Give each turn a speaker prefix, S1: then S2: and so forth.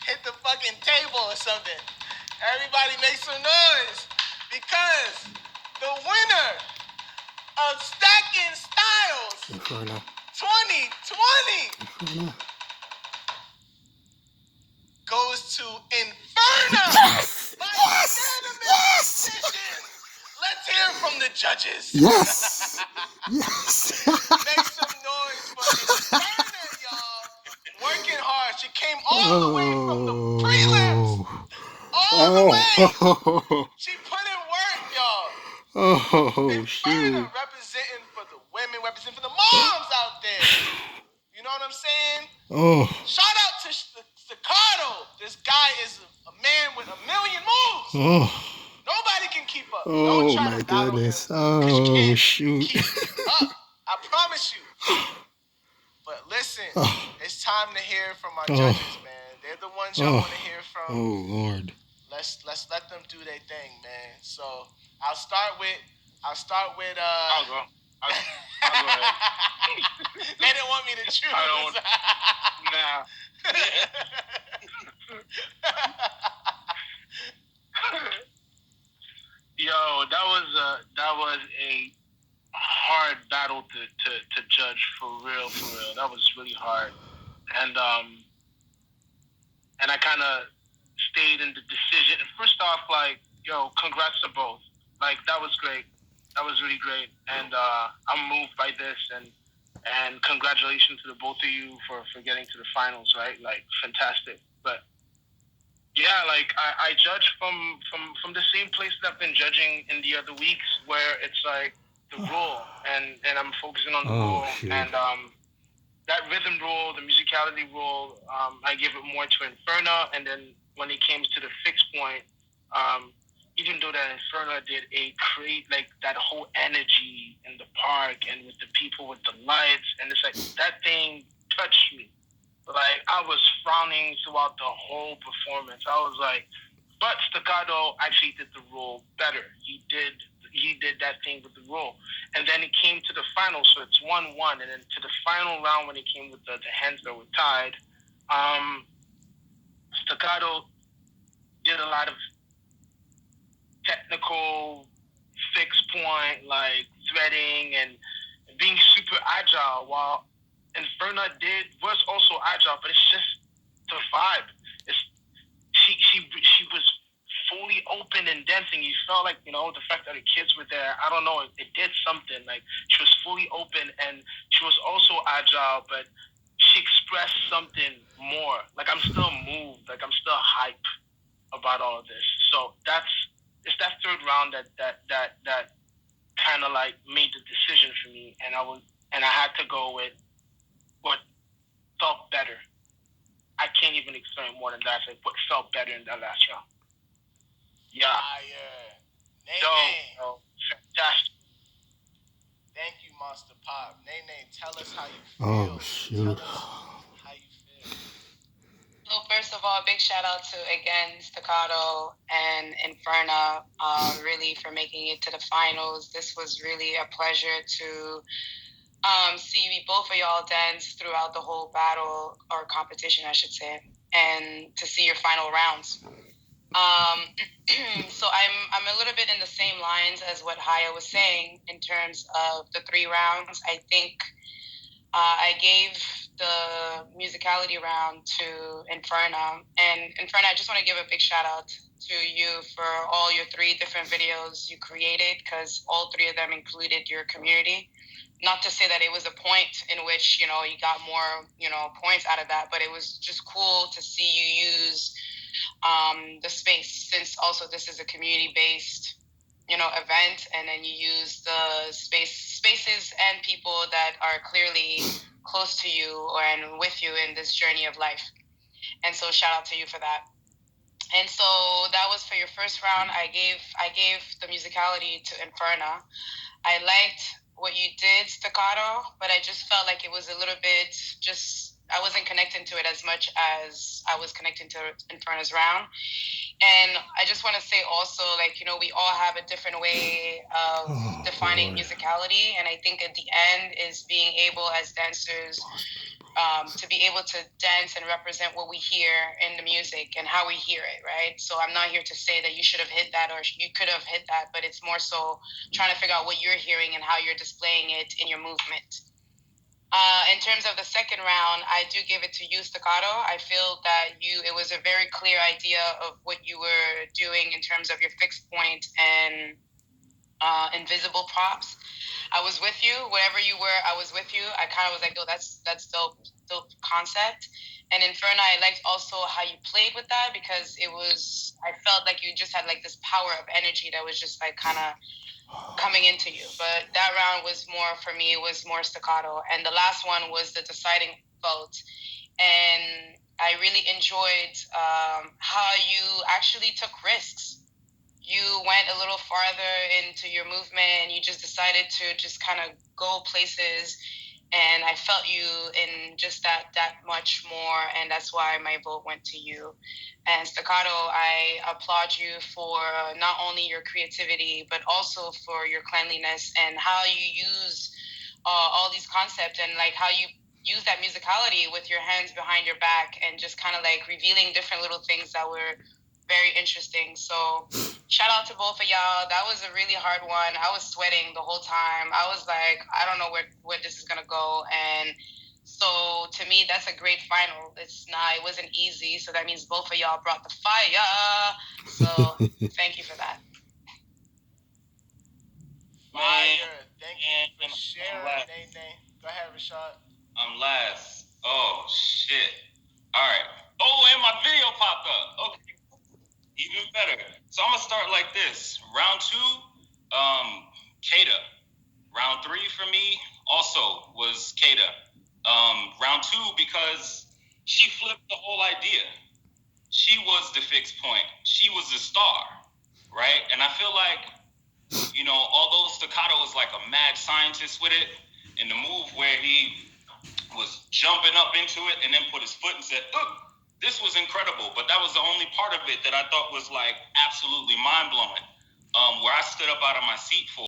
S1: hit the fucking table or something. Everybody make some noise because the winner of Stacking Styles
S2: Inferno.
S1: 2020 goes to Inferno.
S2: Yes!
S1: By
S2: Yes!
S1: unanimous
S2: Yes!
S1: decision. Let's hear from the judges.
S2: Yes! Yes!
S1: Make some noise for Inferno, y'all. Working hard. She came all the way from the prelims. All the way. She put in work, y'all.
S2: Oh, shoot.
S1: Inferno representing for the women, representing for the moms out there. You know what I'm saying?
S2: Oh.
S1: Shout out to Staccato. This guy is a man with a million moves.
S2: Oh.
S1: Nobody can keep up.
S2: Oh,
S1: Don't try
S2: my
S1: to battle
S2: goodness.
S1: him, 'cause you
S2: Oh,
S1: can't
S2: shoot.
S1: keep up. I promise you. But listen, it's time to hear from our judges, man. They're the ones y'all want to hear from.
S2: Oh, Lord.
S1: Let's let them do their thing, man. So I'll start with.
S3: I'll go. I'll go ahead.
S1: They didn't want me to choose.
S3: I don't. Nah. Yo, that was a hard battle to judge for real. That was really hard, and I kind of stayed in the decision. First off, like, yo, congrats to both. Like, that was great. That was really great, and I'm moved by this, and congratulations to the both of you for getting to the finals, right? Like, fantastic. But yeah, like I judge from the same place that I've been judging in the other weeks, where it's like the rule, and I'm focusing on the rule,
S2: shoot.
S3: and that rhythm rule, the musicality rule, I give it more to Inferno, and then when it came to the fixed point, even though that Inferno did like that whole energy in the park and with the people with the lights, and it's like that thing touched me. Like, I was frowning throughout the whole performance. I was like, but Staccato actually did the role better. He did that thing with the role. And then it came to the final, so it's 1-1. And then to the final round, when it came with the hands that were tied, Staccato did a lot of technical fixed point, like threading and being super agile, while Inferno was also agile, but it's just the vibe. She was fully open and dancing. You felt like, the fact that the kids were there, I don't know, it did something. Like, she was fully open, and she was also agile, but she expressed something more. Like, I'm still moved. Like, I'm still hype about all of this. So it's that third round that kind of like made the decision for me, and I had to go with what felt better. I can't even explain more than that. Like, what felt better in that last round. Yeah.
S1: Yo,
S3: fantastic.
S1: Thank you, Monster Pop. Nene, tell us how you
S2: Oh,
S1: feel.
S2: shoot.
S1: Tell us how you feel.
S4: So first of all, big shout out to, again, Staccato and Inferno, really for making it to the finals. This was really a pleasure to see both of y'all dance throughout the whole battle, or competition, I should say, and to see your final rounds. So I'm a little bit in the same lines as what Haya was saying in terms of the 3 rounds. I think I gave the musicality round to Inferno. And Inferno, I just want to give a big shout out to you for all your 3 different videos you created, because all 3 of them included your community. Not to say that it was a point in which, you got more, points out of that, but it was just cool to see you use the space, since also this is a community-based, event, and then you use the spaces and people that are clearly close to you and with you in this journey of life. And so shout out to you for that. And so that was for your first round. I gave the musicality to Inferno. I liked what you did, Staccato, but I just felt like it was a little bit I wasn't connecting to it as much as I was connecting to Inferno's round. And I just want to say also, like, we all have a different way of defining musicality. And I think at the end is being able as dancers to be able to dance and represent what we hear in the music and how we hear it, right? So I'm not here to say that you should have hit that or you could have hit that, but it's more so trying to figure out what you're hearing and how you're displaying it in your movement. In terms of the second round, I do give it to you, Staccato. I feel that it was a very clear idea of what you were doing in terms of your fixed point and invisible props. I was with you wherever you were. I was with you. I kind of was like, oh, that's dope concept. And Inferno, I liked also how you played with that because I felt like you just had like this power of energy that was just like kind of coming into you. But that round was more, for me, was more staccato. And the last one was the deciding vote. And I really enjoyed how you actually took risks. You went a little farther into your movement and you just decided to just kind of go places. And I felt you in just that much more. And that's why my vote went to you. And Staccato, I applaud you for not only your creativity, but also for your cleanliness and how you use all these concepts and like how you use that musicality with your hands behind your back and just kind of like revealing different little things that were very interesting. So shout out to both of y'all. That was a really hard one. I was sweating the whole time. I was like, I don't know where this is gonna go. And so to me, that's a great final. It wasn't easy. So that means both of y'all brought the fire. So thank you for that.
S1: Fire. Thank you for sharing, Nene. Go ahead, Rashad.
S5: I'm last. Oh shit. All right. Oh, and my video popped up. Okay. Even better. So I'm gonna start like this. Round 2, Kada. Round 3 for me also was Kada. Round 2 because she flipped the whole idea. She was the fixed point. She was the star, right? And I feel like, although Staccato was like a mad scientist with it, in the move where he was jumping up into it and then put his foot and said, this was incredible. But that was the only part of it that I thought was like absolutely mind-blowing, where I stood up out of my seat for.